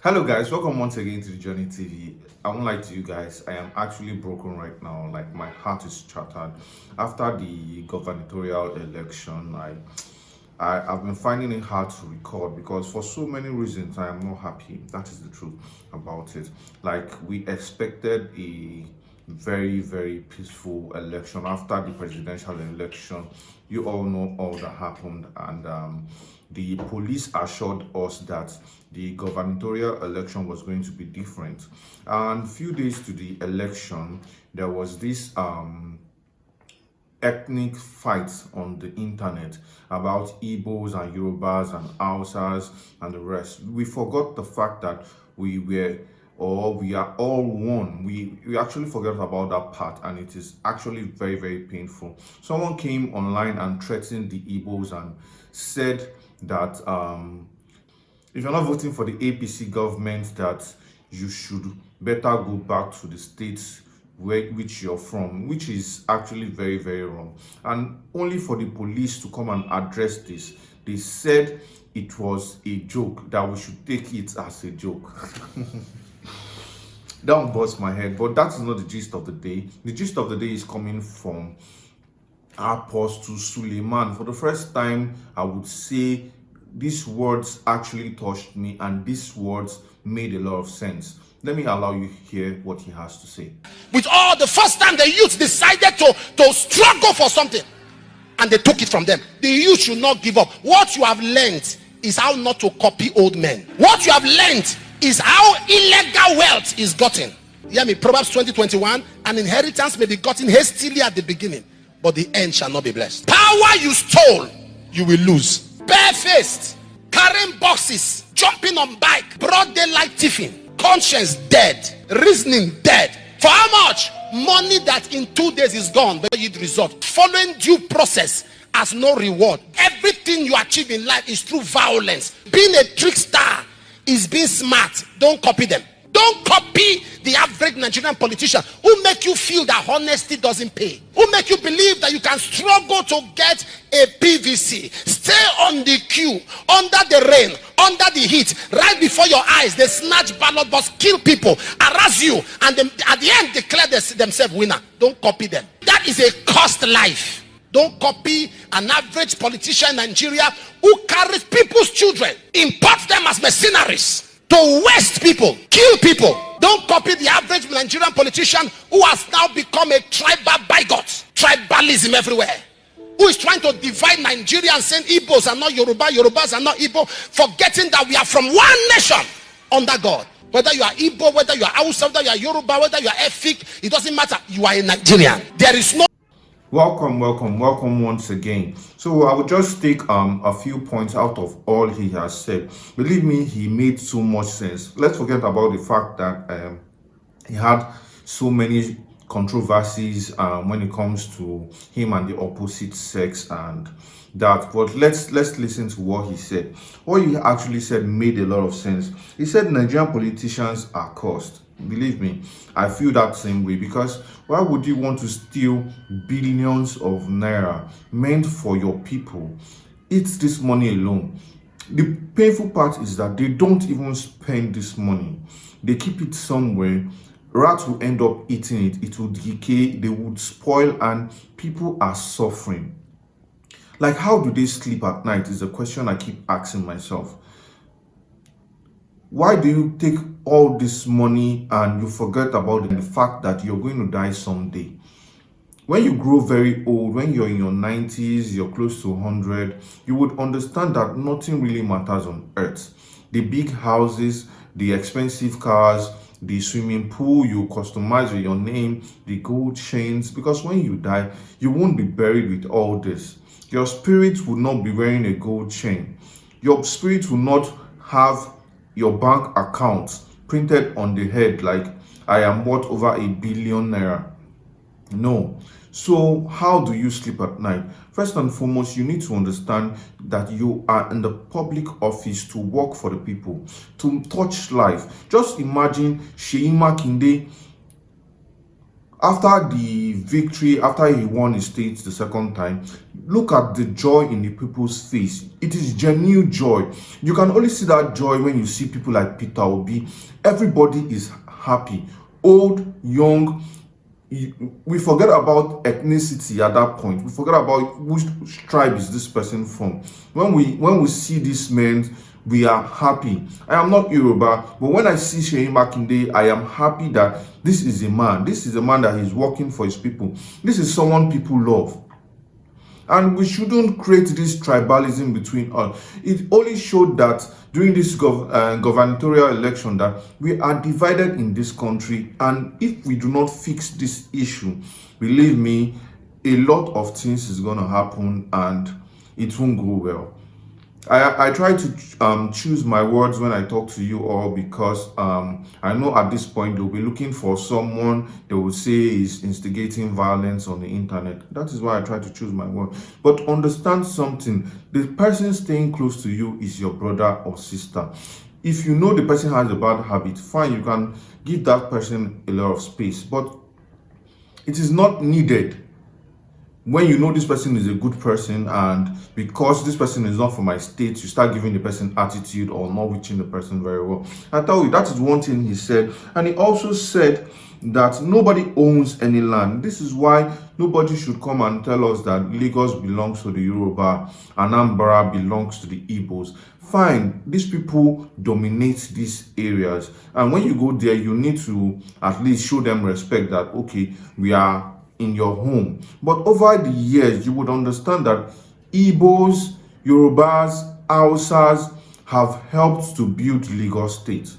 Hello guys, welcome once again to the Djourneytv. I won't lie to you guys, I am actually broken right now. Like my heart is shattered. After the gubernatorial election, I've been finding it hard to record because for so many reasons I am not happy. That is the truth about it. Like we expected a very peaceful election after the presidential election. You all know all that happened, and the police assured us that the gubernatorial election was going to be different. And few days to the election, there was this ethnic fights on the internet about Igbos and Yorubas and Hausas and the rest. We forgot the fact that we are all one. We actually forgot about that part, and it is actually very painful. Someone came online and threatened the Igbos and said that if you're not voting for the APC government, that you should better go back to the states which you're from, which is actually very wrong. And only for the police to come and address this, they said it was a joke, that we should take it as a joke. That one busts my head, but that is not the gist of the day. The gist of the day is coming from Apostle Suleman. For the first time, I would say these words actually touched me, and these words made a lot of sense. Let me allow you to hear what he has to say. With all the first time the youth decided to struggle for something, and they took it from them. The youth should not give up. What you have learned is how not to copy old men. What you have learned is how illegal wealth is gotten. Hear me, Proverbs 20:21, an inheritance may be gotten hastily at the beginning, but the end shall not be blessed. Power you stole, you will lose. Barefaced, carrying boxes, jumping on bike, broad daylight thieving, conscience dead, reasoning dead. For how much? Money that in 2 days is gone, but you'd result. Following due process has no reward. Everything you achieve in life is through violence. Being a trickster is being smart. Don't copy them. Don't copy the average Nigerian politician who make you feel that honesty doesn't pay, who make you believe that you can struggle to get a PVC, stay on the queue, under the rain, under the heat, right before your eyes. They snatch ballot box, kill people, harass you, and then at the end declare themselves winner. Don't copy them. That is a cursed life. Don't copy an average politician in Nigeria who carries people's children, imports them as mercenaries to waste people, kill people. Don't copy the average Nigerian politician who has now become a tribal bigot. Tribalism everywhere. Who is trying to divide Nigeria and saying Igbos are not Yoruba, Yorubas are not Igbo, forgetting that we are from one nation under God. Whether you are Igbo, whether you are Hausa, whether you are Yoruba, whether you are Efik, it doesn't matter. You are a Nigerian. There is no. Welcome once again. So I will just take a few points out of all he has said. Believe me, he made so much sense. Let's forget about the fact that he had so many controversies when it comes to him and the opposite sex and that. But let's listen to what he said. What he actually said made a lot of sense. He said Nigerian politicians are cursed. Believe me, I feel that same way, because why would you want to steal billions of naira meant for your people? Eat this money alone. The painful part is that they don't even spend this money. They keep it somewhere. Rats will end up eating it. It will decay. They would spoil, and people are suffering. Like, how do they sleep at night is a question I keep asking myself. Why do you take all this money and you forget about the fact that you're going to die someday? When you grow very old, when you're in your 90s, you're close to 100, you would understand that nothing really matters on earth. The big houses, the expensive cars, the swimming pool you customize with your name, the gold chains, because when you die, you won't be buried with all this. Your spirit will not be wearing a gold chain. Your spirit will not have your bank account printed on the head like I am worth over 1 billion naira. No. So how do you sleep at night? First and foremost, you need to understand that you are in the public office to work for the people, to touch life. Just imagine Sheima Kinde after the victory, after he won his state the second time, look at the joy in the people's face. It is genuine joy. You can only see that joy when you see people like Peter Obi. Everybody is happy, old, young. We forget about ethnicity at that point. We forget about which tribe is this person from. When we see these men, we are happy. I am not Yoruba, but when I see Seyi Makinde, I am happy that this is a man. This is a man that is working for his people. This is someone people love. And we shouldn't create this tribalism between us. It only showed that during this gubernatorial election that we are divided in this country, and if we do not fix this issue, believe me, a lot of things is going to happen and it won't go well. I try to choose my words when I talk to you all, because I know at this point they'll be looking for someone they will say is instigating violence on the internet. That is why I try to choose my words. But understand something: the person staying close to you is your brother or sister. If you know the person has a bad habit, fine, you can give that person a lot of space, but it is not needed. When you know this person is a good person, and because this person is not from my state, you start giving the person attitude or not reaching the person very well. I tell you, that is one thing he said. And he also said that nobody owns any land. This is why nobody should come and tell us that Lagos belongs to the Yoruba, Anambra belongs to the Igbos. Fine, these people dominate these areas, and when you go there, you need to at least show them respect that, okay, we are in your home. But over the years, you would understand that Igbos, Yorubas, Hausas have helped to build Lagos State,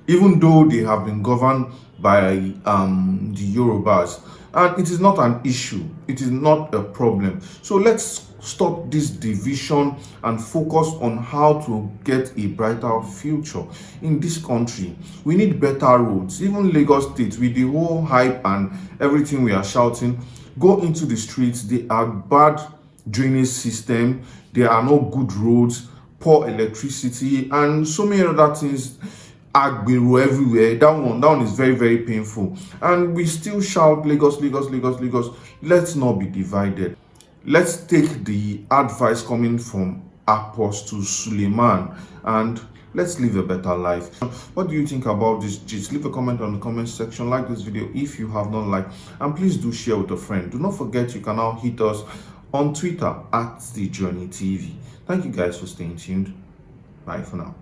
even though they have been governed by the Yorubas. And it is not an issue. It is not a problem. So let's stop this division and focus on how to get a brighter future in this country. We need better roads. Even Lagos State, with the whole hype and everything we are shouting, go into the streets. They are bad drainage system. There are no good roads, poor electricity, and so many other things. Agbero everywhere. That one is very, very painful. And we still shout Lagos, Lagos, Lagos, Lagos. Let's not be divided. Let's take the advice coming from Apostle Suleman and let's live a better life. What do you think about this gist? Leave a comment on the comment section. Like this video if you have not liked, and please do share with a friend. Do not forget you can now hit us on Twitter at Djourneytv. Thank you guys for staying tuned. Bye for now.